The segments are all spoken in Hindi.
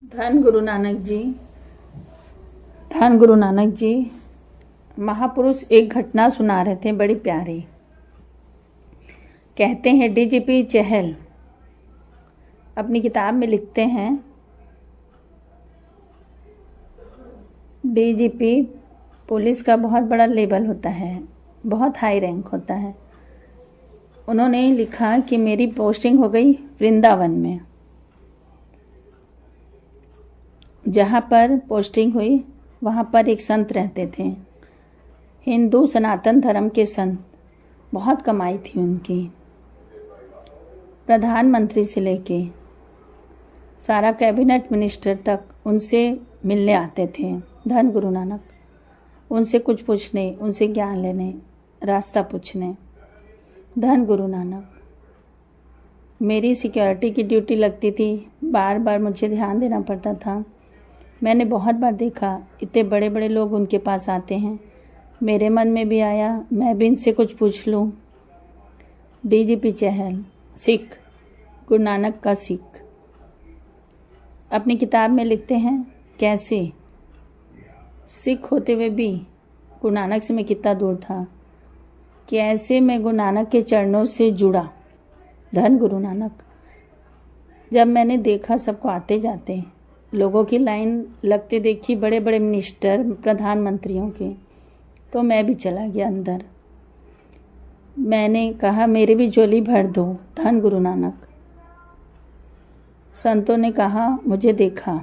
धन गुरु नानक जी। धन गुरु नानक जी महापुरुष एक घटना सुना रहे थे, बड़ी प्यारी। कहते हैं डीजीपी चहल अपनी किताब में लिखते हैं, डीजीपी पुलिस का बहुत बड़ा लेवल होता है, बहुत हाई रैंक होता है। उन्होंने लिखा कि मेरी पोस्टिंग हो गई वृंदावन में। जहाँ पर पोस्टिंग हुई वहाँ पर एक संत रहते थे, हिंदू सनातन धर्म के संत। बहुत कमाई थी उनकी, प्रधानमंत्री से लेके सारा कैबिनेट मिनिस्टर तक उनसे मिलने आते थे धन गुरु नानक। उनसे कुछ पूछने, उनसे ज्ञान लेने, रास्ता पूछने। धन गुरु नानक। मेरी सिक्योरिटी की ड्यूटी लगती थी, बार बार मुझे ध्यान देना पड़ता था। मैंने बहुत बार देखा इतने बड़े बड़े लोग उनके पास आते हैं। मेरे मन में भी आया मैं भी इनसे कुछ पूछ लूँ। डीजीपी चहल सिख, गुरु नानक का सिख, अपनी किताब में लिखते हैं कैसे सिख होते हुए भी गुरु नानक से मैं कितना दूर था, कैसे मैं गुरु नानक के चरणों से जुड़ा। धन गुरु नानक। जब मैंने देखा सबको आते जाते लोगों की लाइन लगते देखी, बड़े बड़े मिनिस्टर प्रधानमंत्रियों के, तो मैं भी चला गया अंदर। मैंने कहा मेरी भी झोली भर दो। धन गुरु नानक। संतों ने कहा मुझे देखा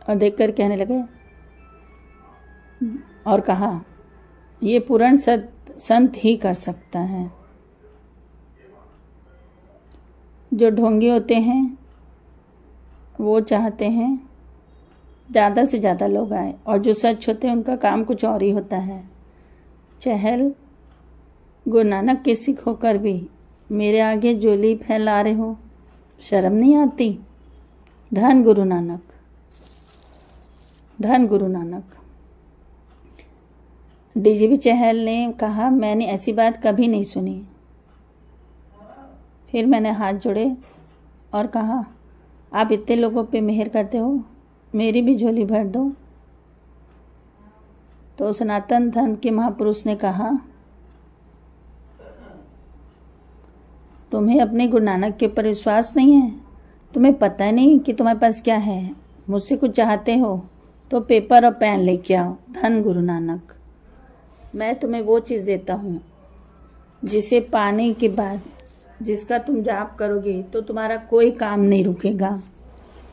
और देखकर कहने लगे और कहा ये पूर्ण संत ही कर सकता है। जो ढोंगी होते हैं वो चाहते हैं ज़्यादा से ज़्यादा लोग आए, और जो सच होते हैं उनका काम कुछ और ही होता है। चहल गुरु नानक के सिख होकर भी मेरे आगे झोली फैला रहे हो, शर्म नहीं आती? धन गुरु नानक। धन गुरु नानक। डीजीपी चहल ने कहा मैंने ऐसी बात कभी नहीं सुनी। फिर मैंने हाथ जोड़े और कहा आप इतने लोगों पे मेहर करते हो, मेरी भी झोली भर दो। तो सनातन धर्म के महापुरुष ने कहा तुम्हें अपने गुरु नानक के ऊपर विश्वास नहीं है? तुम्हें पता नहीं कि तुम्हारे पास क्या है? मुझसे कुछ चाहते हो तो पेपर और पेन लेके आओ। धन गुरु नानक। मैं तुम्हें वो चीज़ देता हूँ जिसे पाने के बाद जिसका तुम जाप करोगे तो तुम्हारा कोई काम नहीं रुकेगा,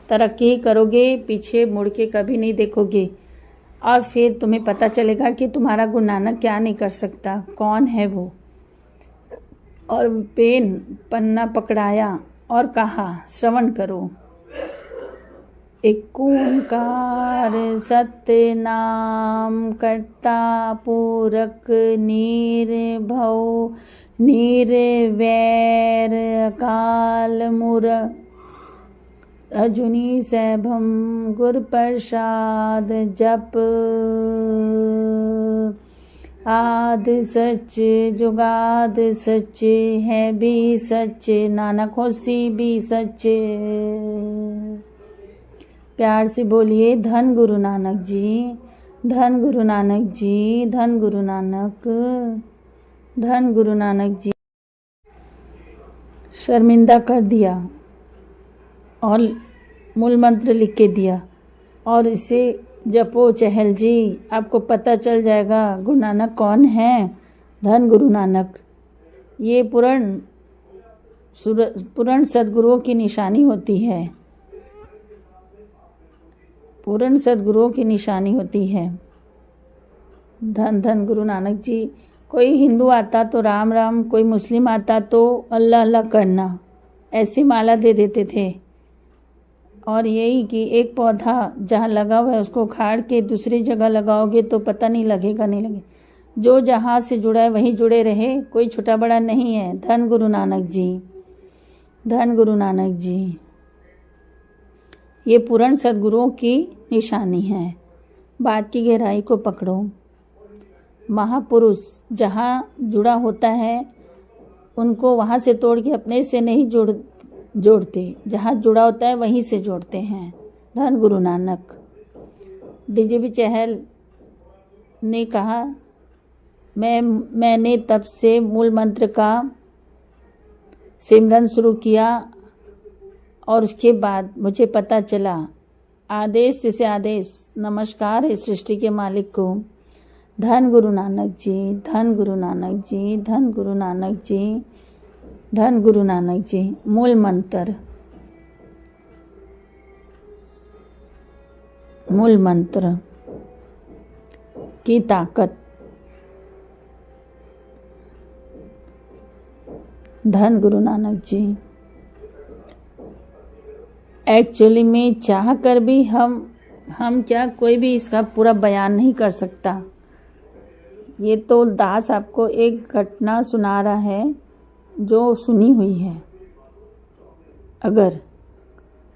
तरक्की करोगे, पीछे मुड़ के कभी नहीं देखोगे, और फिर तुम्हें पता चलेगा कि तुम्हारा गुरु नानक क्या नहीं कर सकता, कौन है वो। और पेन पन्ना पकड़ाया और कहा श्रवण करो। एक ओंकार सत्य नाम करता पूरक निर्भव निर्वैर अकाल मूरत अजुनी सैभम गुर प्रसाद जप। आद सच जुगाद सच है भी सच, नानक होसी भी सच। प्यार से बोलिए धन गुरु नानक जी, धन गुरु नानक जी, धन गुरु नानक, धन गुरु नानक जी। शर्मिंदा कर दिया और मूल मंत्र लिख के दिया और इसे जपो चहल जी, आपको पता चल जाएगा गुरु नानक कौन है। धन गुरु नानक। ये पूर्ण सद्गुरुओं की निशानी होती है, पूर्ण सद्गुरुओं की निशानी होती है। धन धन गुरु नानक जी। कोई हिंदू आता तो राम राम, कोई मुस्लिम आता तो अल्लाह अल्लाह करना, ऐसी माला दे देते थे। और यही कि एक पौधा जहाँ लगा हुआ है उसको उखाड़ के दूसरी जगह लगाओगे तो पता नहीं लगेगा, नहीं लगे। जो जहाँ से जुड़ा है वहीं जुड़े रहे, कोई छोटा बड़ा नहीं है। धन गुरु नानक जी, धन गुरु नानक जी। ये पूर्ण सद्गुरुओं की निशानी है। बात की गहराई को पकड़ो। महापुरुष जहाँ जुड़ा होता है उनको वहाँ से तोड़ के अपने से नहीं जोड़ते, जहाँ जुड़ा होता है वहीं से जोड़ते हैं। धन गुरु नानक। डीजीपी चहल ने कहा, मैंने तब से मूल मंत्र का सिमरन शुरू किया और उसके बाद मुझे पता चला आदेश जैसे आदेश। नमस्कार है सृष्टि के मालिक को। धन गुरु नानक जी, धन गुरु नानक जी, धन गुरु नानक जी, धन गुरु नानक जी। मूल मंत्र, मूल मंत्र की ताकत। धन गुरु नानक जी। एक्चुअली में चाह कर भी हम क्या, कोई भी इसका पूरा बयान नहीं कर सकता। ये तो दास आपको एक घटना सुना रहा है जो सुनी हुई है। अगर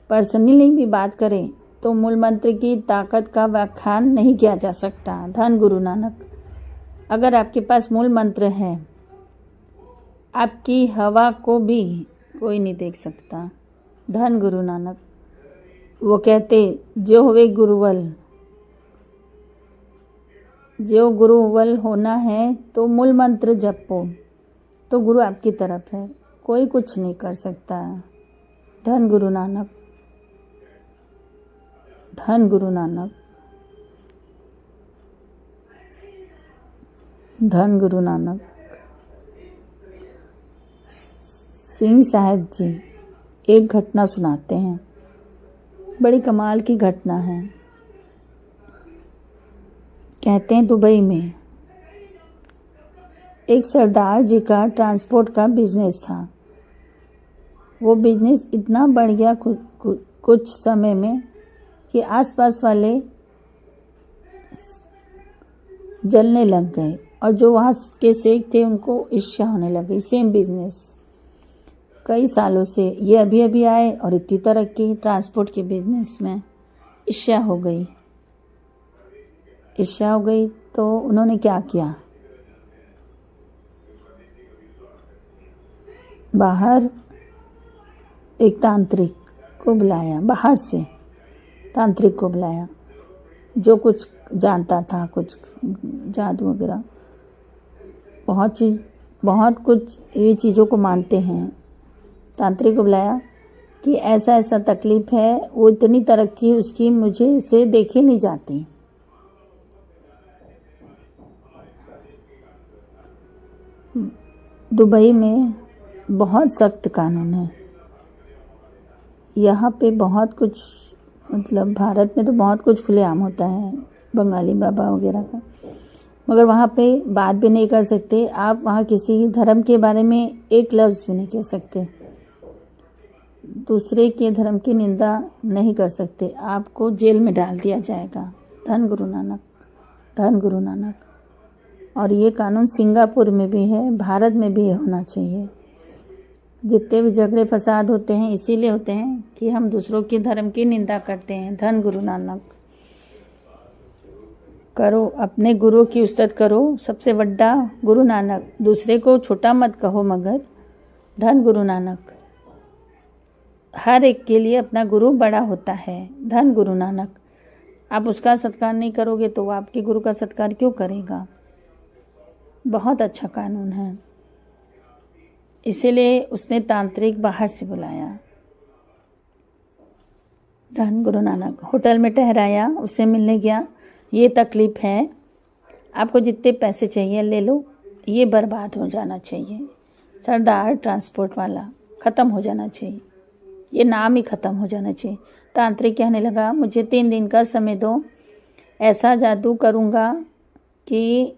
पर्सनली भी बात करें तो मूल मंत्र की ताकत का व्याख्यान नहीं किया जा सकता। धन गुरु नानक। अगर आपके पास मूल मंत्र है, आपकी हवा को भी कोई नहीं देख सकता। धन गुरु नानक। वो कहते, जो हुए गुरुवल, जो गुरुवल होना है तो मूल मंत्र जपो, तो गुरु आपकी तरफ है, कोई कुछ नहीं कर सकता। धन गुरु नानक, धन गुरु नानक, धन गुरु नानक। सिंह साहब जी एक घटना सुनाते हैं, बड़ी कमाल की घटना है। कहते हैं दुबई में एक सरदार जी का ट्रांसपोर्ट का बिजनेस था। वो बिजनेस इतना बढ़ गया कुछ समय में कि आसपास वाले जलने लग गए और जो वहाँ के शेख थे उनको ईर्ष्या होने लग गई। सेम बिजनेस कई सालों से, ये अभी अभी आए और इतनी तरक्की ट्रांसपोर्ट के बिजनेस में। ईर्ष्या हो गई, ईर्ष्या हो गई तो उन्होंने क्या किया, बाहर एक तांत्रिक को बुलाया, बाहर से तांत्रिक को बुलाया जो कुछ जानता था, कुछ जादू वगैरह, बहुत कुछ ये चीज़ों को मानते हैं। तांत्रिक को बुलाया कि ऐसा ऐसा तकलीफ है, वो इतनी तरक्की उसकी मुझे से देखी नहीं जाती। दुबई में बहुत सख्त कानून है। यहाँ पे बहुत कुछ, मतलब भारत में तो बहुत कुछ खुलेआम होता है, बंगाली बाबा वगैरह का, मगर वहाँ पे बात भी नहीं कर सकते आप। वहाँ किसी धर्म के बारे में एक लफ्ज़ भी नहीं कह सकते, दूसरे के धर्म की निंदा नहीं कर सकते, आपको जेल में डाल दिया जाएगा। धन गुरु नानक, धन गुरु नानक। और ये कानून सिंगापुर में भी है, भारत में भी होना चाहिए। जितने भी झगड़े फसाद होते हैं इसीलिए होते हैं कि हम दूसरों के धर्म की निंदा करते हैं। धन गुरु नानक। करो अपने गुरु की उस्ताद करो, सबसे बड़ा गुरु नानक, दूसरे को छोटा मत कहो मगर। धन गुरु नानक। हर एक के लिए अपना गुरु बड़ा होता है। धन गुरु नानक। आप उसका सत्कार नहीं करोगे तो वो आपके गुरु का सत्कार क्यों करेगा। बहुत अच्छा कानून है, इसीलिए उसने तांत्रिक बाहर से बुलाया। धन गुरु नानक। होटल में ठहराया, उससे मिलने गया। ये तकलीफ़ है, आपको जितने पैसे चाहिए ले लो, ये बर्बाद हो जाना चाहिए। सरदार ट्रांसपोर्ट वाला ख़त्म हो जाना चाहिए, ये नाम ही ख़त्म हो जाना चाहिए। तांत्रिक कहने लगा, मुझे 3 दिन का समय दो, ऐसा जादू करूँगा कि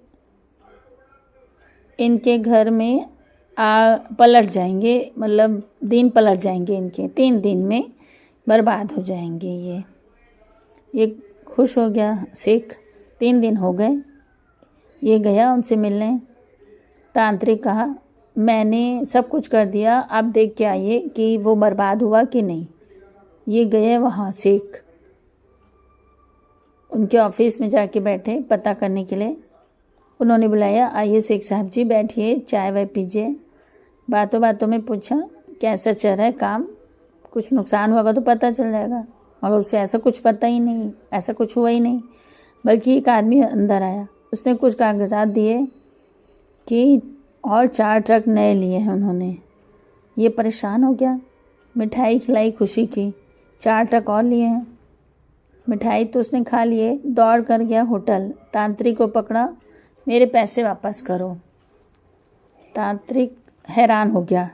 इनके घर में पलट जाएंगे, मतलब दिन पलट जाएंगे इनके, 3 दिन में बर्बाद हो जाएंगे। ये खुश हो गया शेख। 3 दिन हो गए, ये गया उनसे मिलने। तांत्रिक कहा, मैंने सब कुछ कर दिया, आप देख के आइए कि वो बर्बाद हुआ कि नहीं। ये गए वहाँ शेख, उनके ऑफिस में जाके बैठे पता करने के लिए। उन्होंने बुलाया, आइए शेख साहब जी बैठिए, चाय वाय पीजिए। बातों बातों में पूछा कैसा चल रहा है काम, कुछ नुकसान होगा तो पता चल जाएगा। मगर उसे ऐसा कुछ पता ही नहीं, ऐसा कुछ हुआ ही नहीं। बल्कि एक आदमी अंदर आया, उसने कुछ कागजात दिए कि और 4 ट्रक नए लिए हैं उन्होंने। ये परेशान हो गया, मिठाई खिलाई खुशी की, 4 ट्रक और लिए हैं। मिठाई तो उसने खा लिए, दौड़ कर गया होटल, तांत्रिक को पकड़ा, मेरे पैसे वापस करो। तांत्रिक हैरान हो गया,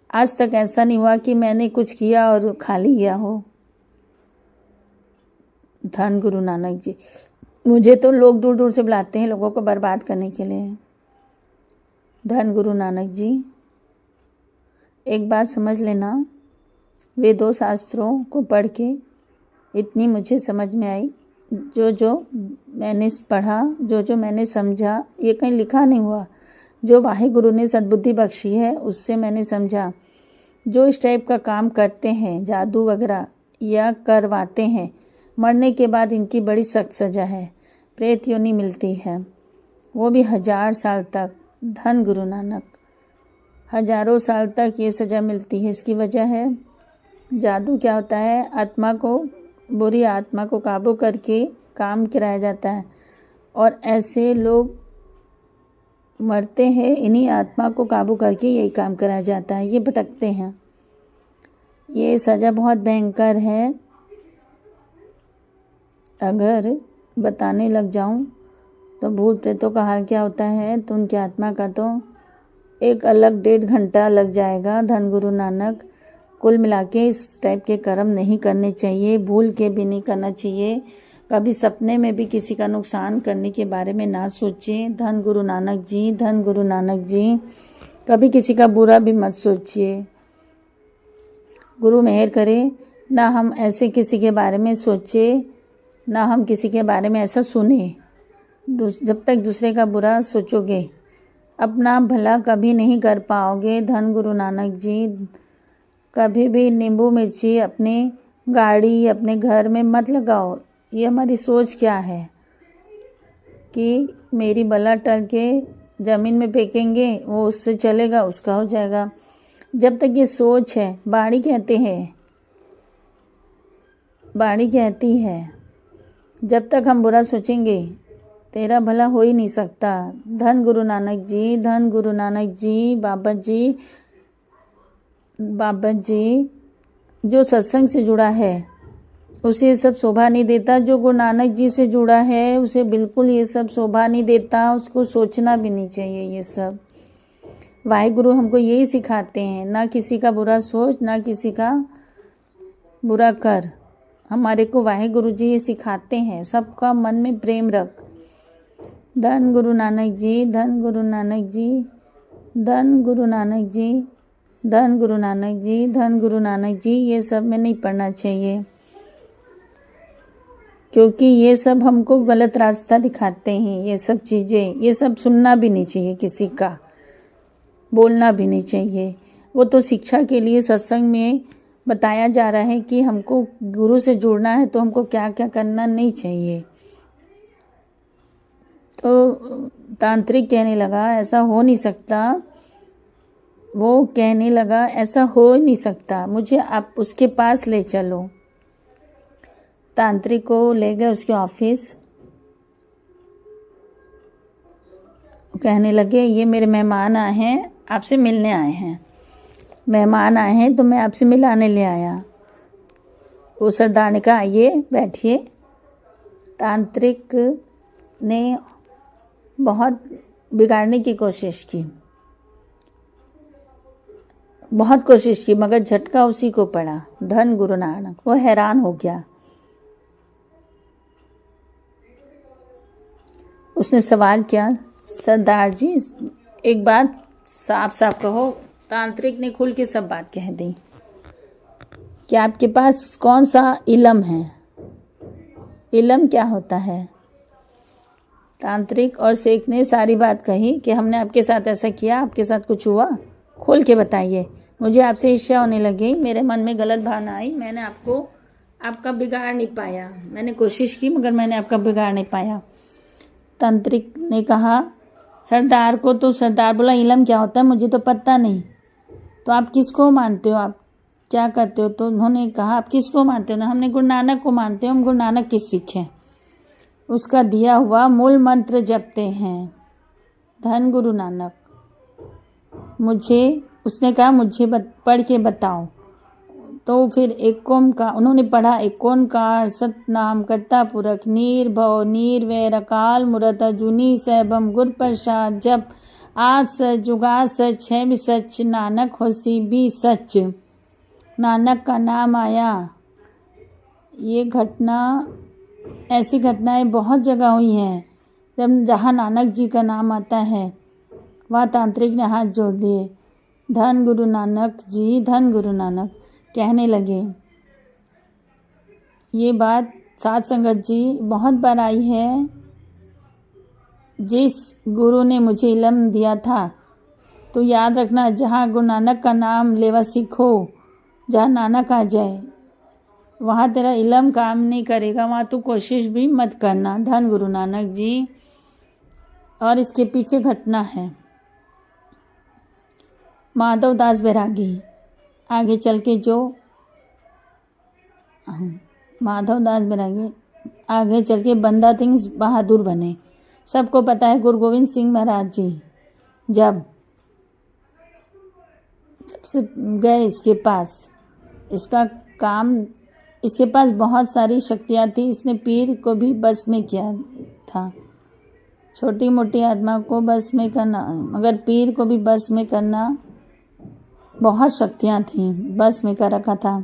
आज तक ऐसा नहीं हुआ कि मैंने कुछ किया और खाली गया हो। धन गुरु नानक जी, मुझे तो लोग दूर दूर से बुलाते हैं लोगों को बर्बाद करने के लिए। धन गुरु नानक जी, एक बात समझ लेना, वेदों शास्त्रों को पढ़ के इतनी मुझे समझ में आई, जो मैंने पढ़ा, जो मैंने समझा, ये कहीं लिखा नहीं हुआ। जो वाहिगुरु ने सद्बुद्धि बख्शी है उससे मैंने समझा। जो इस टाइप का काम करते हैं, जादू वगैरह या करवाते हैं, मरने के बाद इनकी बड़ी सख्त सज़ा है, प्रेत योनि मिलती है, वो भी 1000 साल तक। धन गुरु नानक, हजारों साल तक ये सज़ा मिलती है। इसकी वजह है जादू क्या होता है, आत्मा को, बुरी आत्मा को काबू करके काम कराया जाता है और ऐसे लोग मरते हैं, इन्हीं आत्मा को काबू करके यही काम कराया जाता है, ये भटकते हैं। ये सज़ा बहुत भयंकर है, अगर बताने लग जाऊं तो भूत प्रेतों का हाल क्या होता है, तो उनकी आत्मा का तो एक अलग 1.5 घंटा लग जाएगा। धन गुरु नानक, कुल मिला के इस टाइप के कर्म नहीं करने चाहिए, भूल के भी नहीं करना चाहिए। कभी सपने में भी किसी का नुकसान करने के बारे में ना सोचें। धन गुरु नानक जी, धन गुरु नानक जी, कभी किसी का बुरा भी मत सोचिए। गुरु मेहर करे ना हम ऐसे किसी के बारे में सोचे, ना हम किसी के बारे में ऐसा सुने। जब तक दूसरे का बुरा सोचोगे अपना भला कभी नहीं कर पाओगे। धन गुरु नानक जी, कभी भी नींबू मिर्ची अपनी गाड़ी, अपने घर में मत लगाओ। ये हमारी सोच क्या है कि मेरी बला टल के ज़मीन में फेंकेंगे, वो उससे चलेगा, उसका हो जाएगा। जब तक ये सोच है, बाणी कहते हैं, बाणी कहती है, जब तक हम बुरा सोचेंगे तेरा भला हो ही नहीं सकता। धन गुरु नानक जी, धन गुरु नानक जी, बाबा जी, बाबा जी, जो सत्संग से जुड़ा है उसे ये सब शोभा नहीं देता। जो गुरु नानक जी से जुड़ा है उसे बिल्कुल ये सब शोभा नहीं देता, उसको सोचना भी नहीं चाहिए ये सब। वाहिगुरु हमको यही सिखाते हैं, ना किसी का बुरा सोच, ना किसी का बुरा कर। हमारे को वाहिगुरु जी ये सिखाते हैं, सबका मन में प्रेम रख। धन गुरु नानक जी, धन गुरु नानक जी, धन गुरु नानक जी, धन गुरु नानक जी, धन गुरु नानक जी, ये सब में नहीं पढ़ना चाहिए, क्योंकि ये सब हमको गलत रास्ता दिखाते हैं। ये सब चीज़ें, ये सब सुनना भी नहीं चाहिए, किसी का बोलना भी नहीं चाहिए। वो तो शिक्षा के लिए सत्संग में बताया जा रहा है कि हमको गुरु से जुड़ना है तो हमको क्या क्या करना नहीं चाहिए। तो तांत्रिक कहने लगा ऐसा हो नहीं सकता, वो कहने लगा ऐसा हो नहीं सकता, मुझे आप उसके पास ले चलो। तांत्रिक को ले गए उसके ऑफिस, कहने लगे ये मेरे मेहमान आए हैं, आपसे मिलने आए हैं। मेहमान आए हैं तो मैं आपसे मिलाने ले आया। वो सरदार ने कहा आइए बैठिए। तांत्रिक ने बहुत बिगाड़ने की कोशिश की, बहुत कोशिश की, मगर झटका उसी को पड़ा। धन गुरु नानक, वो हैरान हो गया। उसने सवाल किया, सरदार जी एक बात साफ साफ कहो। तांत्रिक ने खुल के सब बात कह दी कि आपके पास कौन सा इलम है, इलम क्या होता है। तांत्रिक और शेख ने सारी बात कही कि हमने आपके साथ ऐसा किया, आपके साथ कुछ हुआ, खोल के बताइए। मुझे आपसे ईर्ष्या होने लगी, मेरे मन में गलत भावना आई, मैंने आपका बिगाड़ नहीं पाया। मैंने कोशिश की मगर मैंने आपका बिगाड़ नहीं पाया। तांत्रिक ने कहा सरदार को, तो सरदार बोला इलम क्या होता है मुझे तो पता नहीं, तो आप किसको मानते हो। आप क्या करते हो? तो उन्होंने कहा आप किसको मानते हो? ना, हमने गुरु नानक को मानते हो, हम गुरु नानक की सिख हैं, उसका दिया हुआ मूल मंत्र जपते हैं। धन गुरु नानक। उसने कहा मुझे पढ़ के बताओ। तो फिर एक ओंकार उन्होंने पढ़ा, एक ओंकार सतनाम करता पुरख निर्भव निर्वैर अकाल मूरत अजूनी सैभम गुर प्रसाद जप आज सच जुगा सच है भी सच नानक होसी भी सच। नानक का नाम आया। ये घटना, ऐसी घटनाएं बहुत जगह हुई हैं। जब जहाँ नानक जी का नाम आता है वहाँ तांत्रिक ने हाथ जोड़ दिए। धन गुरु नानक जी, धन गुरु नानक कहने लगे। ये बात साध संगत जी बहुत बार आई है। जिस गुरु ने मुझे इल्म दिया था, तो याद रखना, जहाँ गुरु नानक का नाम लेवा सीखो, जहाँ नानक आ जाए वहाँ तेरा इल्म काम नहीं करेगा, वहाँ तू कोशिश भी मत करना। धन गुरु नानक जी। और इसके पीछे घटना है। माधव दास बैरागी आगे चल के जो माधव दास बैरागी आगे चल के बंदा सिंह बहादुर बने। सबको पता है गुरु गोविंद सिंह महाराज जी जब सबसे गए इसके पास, इसका काम, इसके पास बहुत सारी शक्तियाँ थी। इसने पीर को भी बस में किया था, छोटी मोटी आत्मा को बस में करना, मगर पीर को भी बस में करना, बहुत शक्तियाँ थीं, बस में कर रखा था।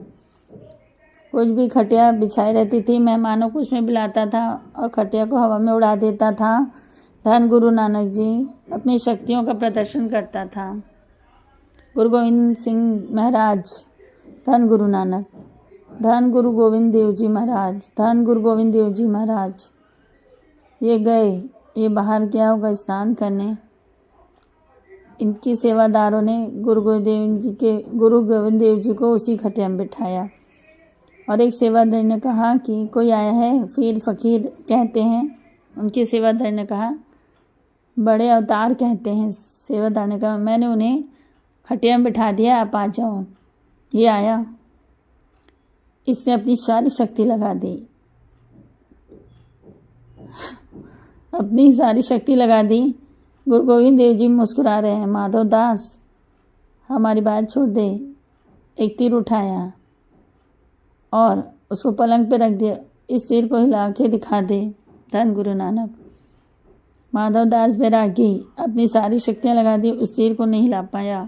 कुछ भी खटिया बिछाई रहती थी, मेहमानों को उसमें बुलाता था और खटिया को हवा में उड़ा देता था। धन गुरु नानक जी अपनी शक्तियों का प्रदर्शन करता था। गुरु गोविंद सिंह महाराज, धन गुरु नानक, धन गुरु गोविंद देव जी महाराज, धन गुरु गोविंद देव जी महाराज। ये गए, ये बाहर गया होगा स्नान करने। इनकी सेवादारों ने गुरु गोविंद देव जी को उसी खटिया में बिठाया और एक सेवादार ने कहा कि कोई आया है, पीर फकीर कहते हैं। उनके सेवादार ने कहा, बड़े अवतार कहते हैं। सेवादार ने कहा, मैंने उन्हें खटिया में बिठा दिया, आप आ जाओ। ये आया, इसने अपनी सारी शक्ति लगा दी, अपनी सारी शक्ति लगा दी। गुरु गोविंद देव जी मुस्कुरा रहे हैं। माधव दास हमारी बात छोड़ दे। एक तीर उठाया और उसको पलंग पे रख दिया। इस तीर को हिला के दिखा दे। धन गुरु नानक। माधव दास बैरागी अपनी सारी शक्तियाँ लगा दी, उस तीर को नहीं हिला पाया,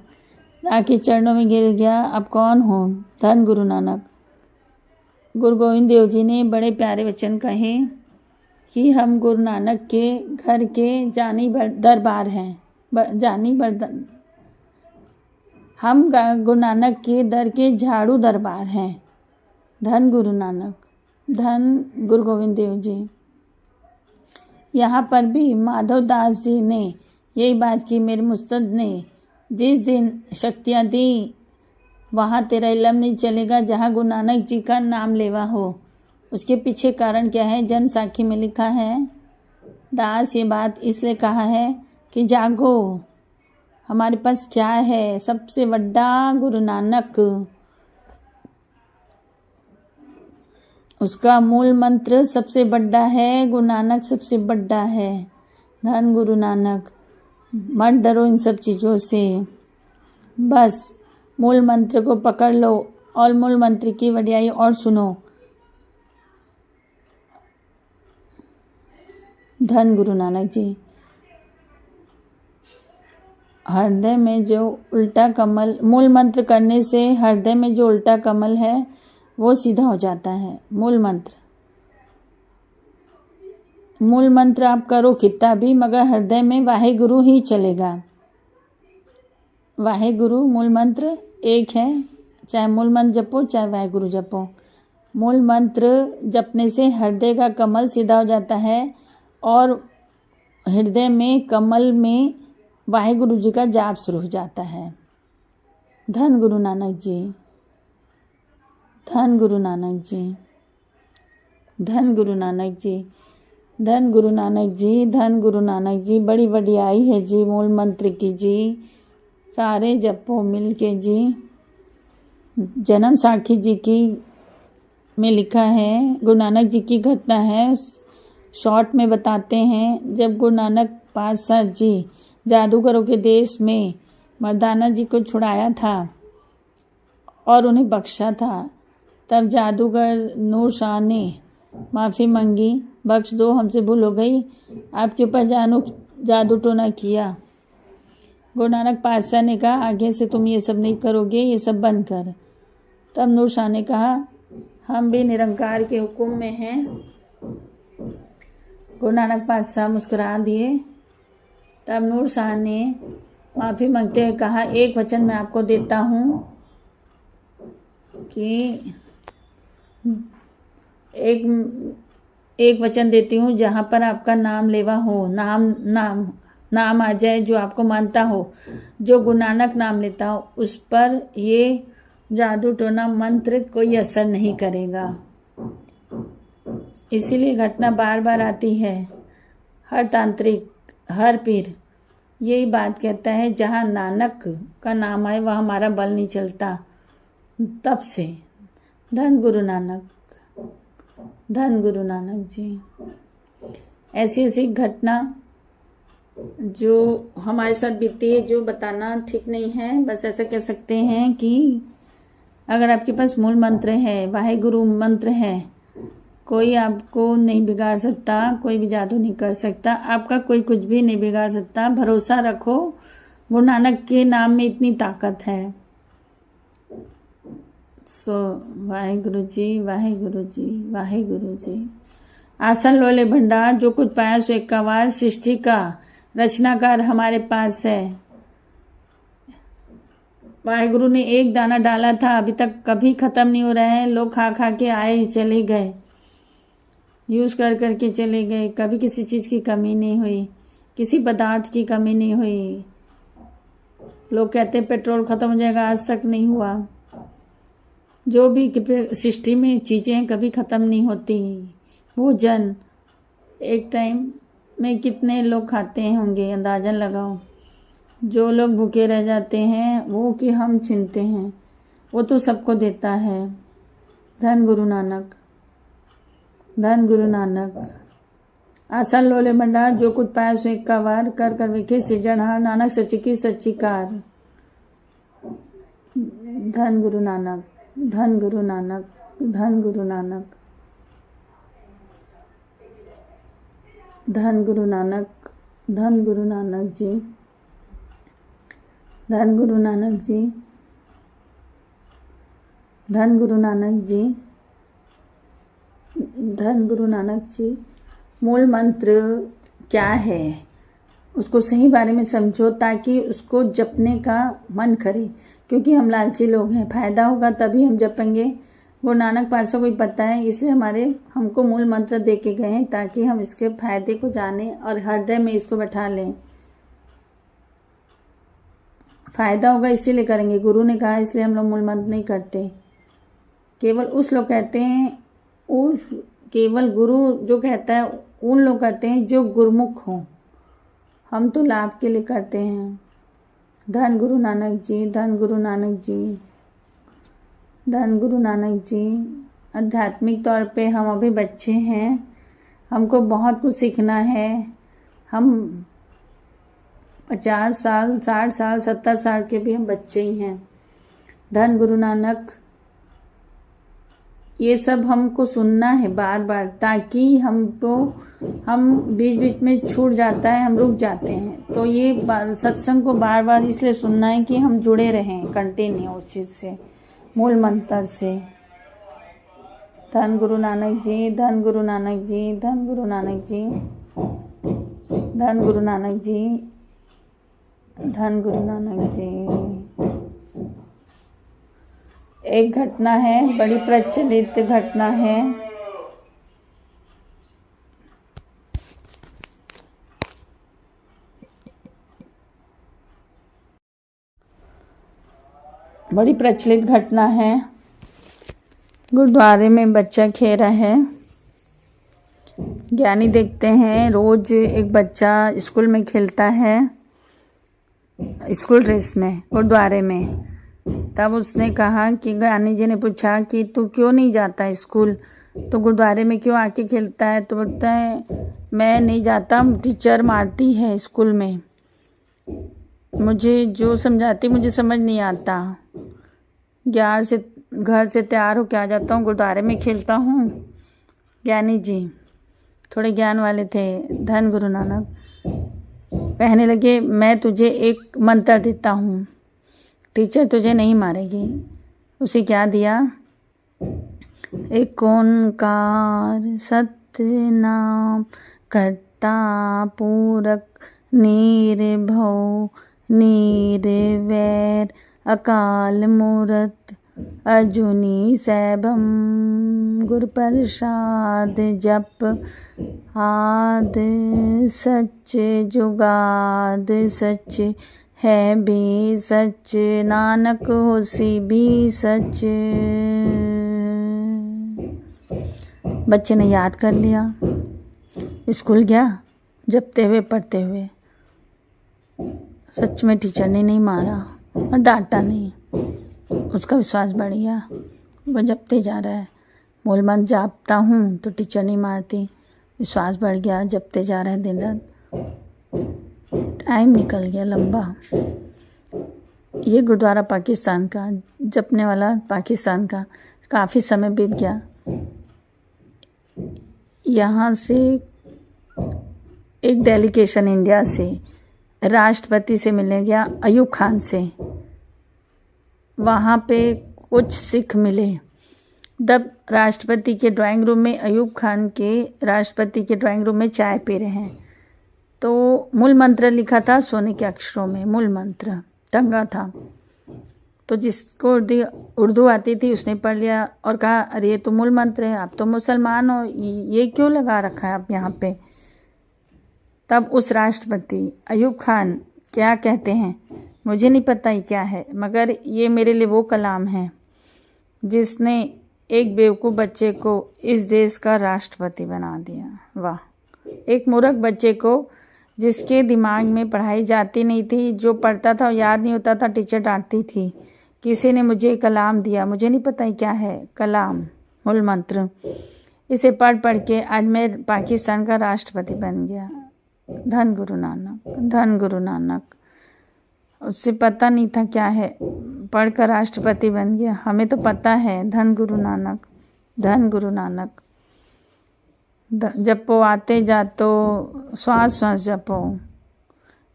आके चरणों में गिर गया। अब कौन हो? धन गुरु नानक। गुरु गोविंद देव जी ने बड़े प्यारे वचन कहे कि हम गुरु नानक के घर के जानी दरबार हैं, हम गुरु नानक के दर के झाड़ू दरबार हैं। धन गुरु नानक, धन गुरु गोविंद देव जी। यहाँ पर भी माधव दास जी ने यही बात की, मेरे मुस्तद ने जिस दिन शक्तियाँ दी वहाँ तेरा इल्म नहीं चलेगा जहाँ गुरु नानक जी का नाम लेवा हो। उसके पीछे कारण क्या है? जन्म साखी में लिखा है, दास ये बात इसलिए कहा है कि जागो, हमारे पास क्या है? सबसे बड़ा गुरु नानक, उसका मूल मंत्र सबसे बड़ा है। गुरु नानक सबसे बड़ा है। धन गुरु नानक। मत डरो इन सब चीज़ों से, बस मूल मंत्र को पकड़ लो और मूल मंत्र की वडियाई और सुनो। धन गुरु नानक जी। हृदय में जो उल्टा कमल, मूल मंत्र करने से हृदय में जो उल्टा कमल है वो सीधा हो जाता है। मूल मंत्र आप करो कितना भी, मगर हृदय में वाहेगुरु ही चलेगा। वाहेगुरु मूल मंत्र एक है, चाहे मूल मंत्र जपो चाहे वाहेगुरु जपो। मूल मंत्र जपने से हृदय का कमल सीधा हो जाता है और हृदय में कमल में वाहेगुरु जी का जाप शुरू हो जाता है। धन गुरु नानक जी, धन गुरु नानक जी, धन गुरु नानक जी, धन गुरु नानक जी, धन गुरु नानक जी। बड़ी वडियाई है जी मूल मंत्र की जी। सारे जपो मिल के जी। जन्म साखी जी की में लिखा है, गुरु नानक जी की घटना है, शॉर्ट में बताते हैं। जब गुरु नानक पातशाह जी जादूगरों के देश में मर्दाना जी को छुड़ाया था और उन्हें बख्शा था, तब जादूगर नूर शाह ने माफ़ी मांगी, बख्श दो, हमसे भूल हो गई, आपके ऊपर जादू टोना किया। गुरु नानक पातशाह ने कहा, आगे से तुम ये सब नहीं करोगे, ये सब बंद कर। तब नूर शाह ने कहा, हम भी निरंकार के हुक्म में हैं। गुरु नानक पातशाह मुस्कुरा दिए। तब नूर शाह ने माफ़ी मांगते हुए कहा, एक वचन मैं आपको देता हूँ कि एक वचन देती हूँ, जहाँ पर आपका नाम लेवा हो, नाम आ जाए, जो आपको मानता हो, जो गुरु नानक नाम लेता हो, उस पर ये जादू टोना मंत्र कोई असर नहीं करेगा। इसीलिए घटना बार बार आती है। हर तांत्रिक, हर पीर यही बात कहता है, जहाँ नानक का नाम आए वहाँ हमारा बल नहीं चलता। तब से धन गुरु नानक, धन गुरु नानक जी। ऐसी ऐसी घटना जो हमारे साथ बीती है, जो बताना ठीक नहीं है, बस ऐसा कह सकते हैं कि अगर आपके पास मूल मंत्र है, वाहेगुरु मंत्र है, कोई आपको नहीं बिगाड़ सकता, कोई भी जादू नहीं कर सकता, आपका कोई कुछ भी नहीं बिगाड़ सकता। भरोसा रखो, गुरु नानक के नाम में इतनी ताकत है। वाहेगुरु जी, वाहेगुरु जी, वाहेगुरु जी। आसन लोले भंडार, जो कुछ पाया सो एक वार, सृष्टि का रचनाकार हमारे पास है। वाहेगुरु ने एक दाना डाला था, अभी तक कभी खत्म नहीं हो रहा है। लोग खा खा के आए चले गए, यूज कर करके चले गए, कभी किसी चीज़ की कमी नहीं हुई, किसी पदार्थ की कमी नहीं हुई। लोग कहते हैं पेट्रोल खत्म हो जाएगा, आज तक नहीं हुआ। जो भी सृष्टि में चीज़ें कभी ख़त्म नहीं होती। भोजन एक टाइम में कितने लोग खाते होंगे, अंदाज़ा लगाओ। जो लोग भूखे रह जाते हैं वो कि हम छीनते हैं, वो तो सबको देता है। धन गुरु नानक, धन गुरु नानक। आसन लोले भंडार, जो कुछ पाया सो एक वार, कर कर विखे सृजनहार, नानक सच्ची की सच्चीकार। धन गुरु नानक, धन गुरु नानक, धन गुरु नानक, धन गुरु नानक, धन गुरु नानक जी, धन गुरु नानक जी, धन गुरु नानक जी, धन गुरु नानक जी। मूल मंत्र क्या है उसको सही बारे में समझो, ताकि उसको जपने का मन करे, क्योंकि हम लालची लोग हैं। फायदा होगा तभी हम जपेंगे। गुरु नानक पातशाह को ही पता है, इसलिए हमको मूल मंत्र दे के गए हैं, ताकि हम इसके फायदे को जाने और हृदय में इसको बैठा लें। फायदा होगा इसीलिए करेंगे, गुरु ने कहा इसलिए हम लोग मूल मंत्र नहीं करते। केवल उस लोग कहते हैं, केवल गुरु जो कहता है उन लोग करते हैं जो गुरुमुख हों। हम तो लाभ के लिए करते हैं। धन गुरु नानक जी, धन गुरु नानक जी, धन गुरु नानक जी। आध्यात्मिक तौर पे हम अभी बच्चे हैं, हमको बहुत कुछ सीखना है। हम 50 साल, 60 साल, 70 साल के भी हम बच्चे ही हैं। धन गुरु नानक, ये सब हमको सुनना है बार बार, ताकि हम बीच बीच में छूट जाता है, हम रुक जाते हैं। तो ये सत्संग को बार बार इसलिए सुनना है कि हम जुड़े रहें कंटिन्यू उस चीज़ से, मूल मंत्र से। धन गुरु नानक जी, धन गुरु नानक जी, धन गुरु नानक जी, धन गुरु नानक जी, धन गुरु नानक जी। एक घटना है, बड़ी प्रचलित घटना है। बड़ी प्रचलित घटना है। गुरुद्वारे में बच्चा खेला है। ज्ञानी देखते हैं रोज एक बच्चा स्कूल में खेलता है, स्कूल ड्रेस में, गुरुद्वारे में। तब उसने कहा कि ज्ञानी जी ने पूछा कि तू क्यों नहीं जाता स्कूल, तो गुरुद्वारे में क्यों आके खेलता है? तो बोलता है मैं नहीं जाता, टीचर मारती है स्कूल में, मुझे जो समझाती मुझे समझ नहीं आता। घर से तैयार होके आ जाता हूँ, गुरुद्वारे में खेलता हूँ। ज्ञानी जी थोड़े ज्ञान वाले थे। धन गुरु नानक कहने लगे मैं तुझे एक मंत्र देता हूँ, टीचर तुझे नहीं मारेगी। उसे क्या दिया? एक ओंकार सत्य नाम कर्ता पूरक निर्भव निर्वैर अकाल मूरत अजूनी सैभम गुर प्रसाद जप आद सच जुगाद सच है भी सच नानक होसी भी सच। बच्चे ने याद कर लिया, स्कूल गया जपते हुए पढ़ते हुए। सच में टीचर ने नहीं मारा और डांटा नहीं, उसका विश्वास बढ़ गया। वो जपते जा रहा है, बोल मन जापता हूँ तो टीचर नहीं मारती, विश्वास बढ़ गया, जपते जा रहा है दिन रात। टाइम निकल गया लंबा। ये गुरुद्वारा पाकिस्तान का, जपने वाला पाकिस्तान का। काफ़ी समय बीत गया। यहाँ से एक डेलीगेशन इंडिया से राष्ट्रपति से मिलने गया, अयूब खान से। वहाँ पे कुछ सिख मिले। तब राष्ट्रपति के ड्राइंग रूम में, अयूब खान के राष्ट्रपति के ड्राइंग रूम में चाय पी रहे हैं, तो मूल मंत्र लिखा था सोने के अक्षरों में, मूल मंत्र टंगा था। तो जिसको उर्दू आती थी उसने पढ़ लिया और कहा अरे ये तो मूल मंत्र है, आप तो मुसलमान हो, ये क्यों लगा रखा है आप यहाँ पे? तब उस राष्ट्रपति अयूब खान क्या कहते हैं मुझे नहीं पता ही क्या है, मगर ये मेरे लिए वो कलाम है जिसने एक बेवकूफ़ बच्चे को इस देश का राष्ट्रपति बना दिया। वाह! एक मूर्ख बच्चे को जिसके दिमाग में पढ़ाई जाती नहीं थी, जो पढ़ता था याद नहीं होता था, टीचर डांटती थी, किसी ने मुझे कलाम दिया, मुझे नहीं पता ही क्या है कलाम, मूल मंत्र। इसे पढ़ पढ़ के आज मैं पाकिस्तान का राष्ट्रपति बन गया। धन गुरु नानक, धन गुरु नानक। उससे पता नहीं था क्या है, पढ़कर राष्ट्रपति बन गया। हमें तो पता है। धन गुरु नानक, धन गुरु नानक। जपो आते जातो, श्वास श्वास जपो,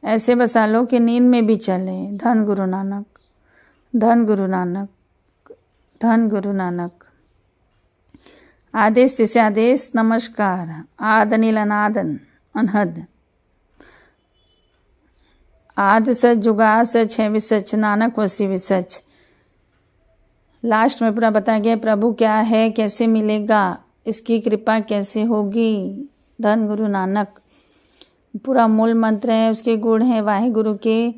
ऐसे बसा लो कि नींद में भी चले। धन गुरु नानक, धन गुरु नानक, धन गुरु नानक। आदेश से आदेश, नमस्कार। आद अनिल अनादन अनहद, आद सच जुगा सच है विसच, नानक वसी विसच। लास्ट में पूरा बताया गया प्रभु क्या है, कैसे मिलेगा, इसकी कृपा कैसे होगी। धन गुरु नानक पूरा मूल मंत्र है, उसके गुण हैं वाहे गुरु के।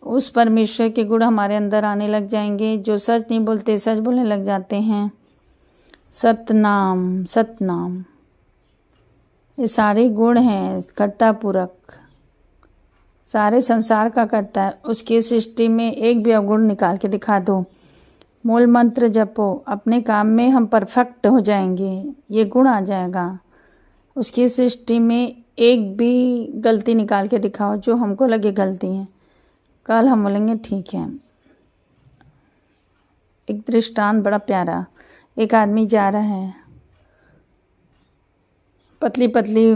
उस परमेश्वर के गुण हमारे अंदर आने लग जाएंगे। जो सच नहीं बोलते सच बोलने लग जाते हैं। सतनाम, सतनाम, ये सारे गुण हैं। कर्ता पूरक, सारे संसार का करता है। उसकी सृष्टि में एक भी अवगुण निकाल के दिखा दो। मूल मंत्र जपो, अपने काम में हम परफेक्ट हो जाएंगे, ये गुण आ जाएगा। उसकी सृष्टि में एक भी गलती निकाल के दिखाओ जो हमको लगे गलती है, कल हम बोलेंगे ठीक है। एक दृष्टांत बड़ा प्यारा। एक आदमी जा रहा है, पतली पतली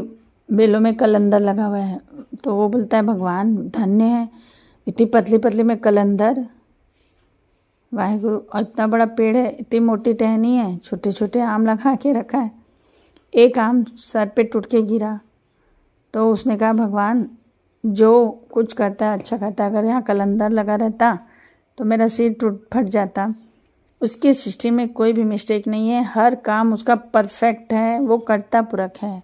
बेलों में कलंदर लगा हुआ है, तो वो बोलता है भगवान धन्य है, इतनी पतली पतली में कलंदर, वाहेगुरु। और इतना बड़ा पेड़ है, इतनी मोटी टहनी है, छोटे छोटे आम लगा के रखा है। एक आम सर पे टूट के गिरा, तो उसने कहा भगवान जो कुछ करता है अच्छा करता है, अगर यहाँ कलंदर लगा रहता तो मेरा सिर टूट फट जाता। उसकी सृष्टि में कोई भी मिस्टेक नहीं है, हर काम उसका परफेक्ट है, वो कर्ता पूरक है।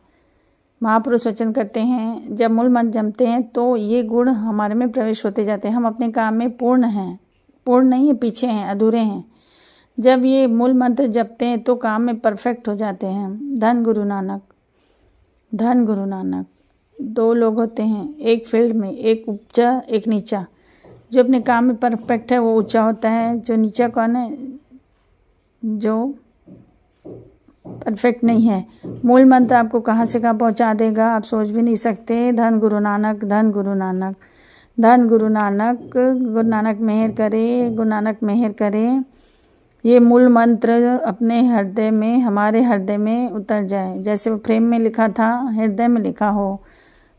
महापुरुष वचन करते हैं जब मूल मंत्र जमते हैं तो ये गुण हमारे में प्रवेश होते जाते हैं। हम अपने काम में पूर्ण हैं, पूर्ण नहीं है, पीछे हैं, अधूरे हैं। जब ये मूल मंत्र जपते हैं तो काम में परफेक्ट हो जाते हैं। धन गुरु नानक, धन गुरु नानक। दो लोग होते हैं एक फील्ड में, एक ऊंचा एक नीचा, जो अपने काम में परफेक्ट है वो ऊंचा होता है। जो नीचा कौन है? जो परफेक्ट नहीं है। मूल मंत्र आपको कहाँ से कहाँ पहुँचा देगा आप सोच भी नहीं सकते। धन गुरु नानक, धन गुरु नानक, धन गुरु नानक। गुरु नानक मेहर करे, गुरु नानक मेहर करे। ये मूल मंत्र अपने हृदय में, हमारे हृदय में उतर जाए। जैसे वो फ्रेम में लिखा था, हृदय में लिखा हो।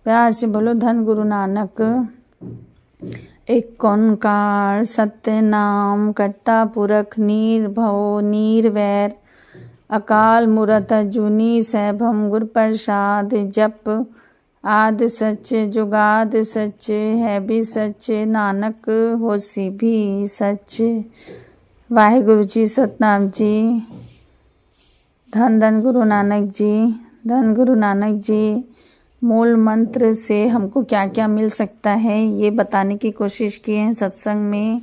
प्यार से बोलो, धन गुरु नानक। एक ओंकार सत्य नाम, कर्ता पुरख निर्भव निर्वैर, अकाल मूरत अजूनी सैभम गुर प्रसाद। जप आद सच जुगाद सच, है भी सच नानक होसी भी सच। वाहिगुरु जी, सतनाम जी। धन धन गुरु नानक जी, धन गुरु नानक जी। मूल मंत्र से हमको क्या क्या मिल सकता है ये बताने की कोशिश की है सत्संग में।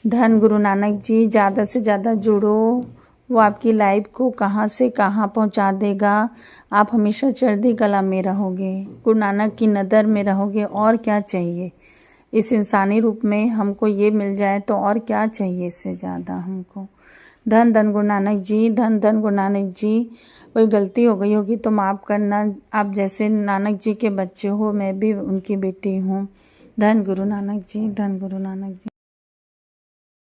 धन गुरु नानक जी, ज़्यादा से ज़्यादा जुड़ो। वो आपकी लाइफ को कहाँ से कहाँ पहुँचा देगा। आप हमेशा चढ़ती कला में रहोगे, गुरु नानक की नज़र में रहोगे। और क्या चाहिए? इस इंसानी रूप में हमको ये मिल जाए तो और क्या चाहिए इससे ज़्यादा हमको। धन धन गुरु नानक जी, धन धन गुरु नानक जी। कोई गलती हो गई होगी तो माफ़ करना। आप जैसे नानक जी के बच्चे हो, मैं भी उनकी बेटी हूँ। धन गुरु नानक जी, धन गुरु नानक जी।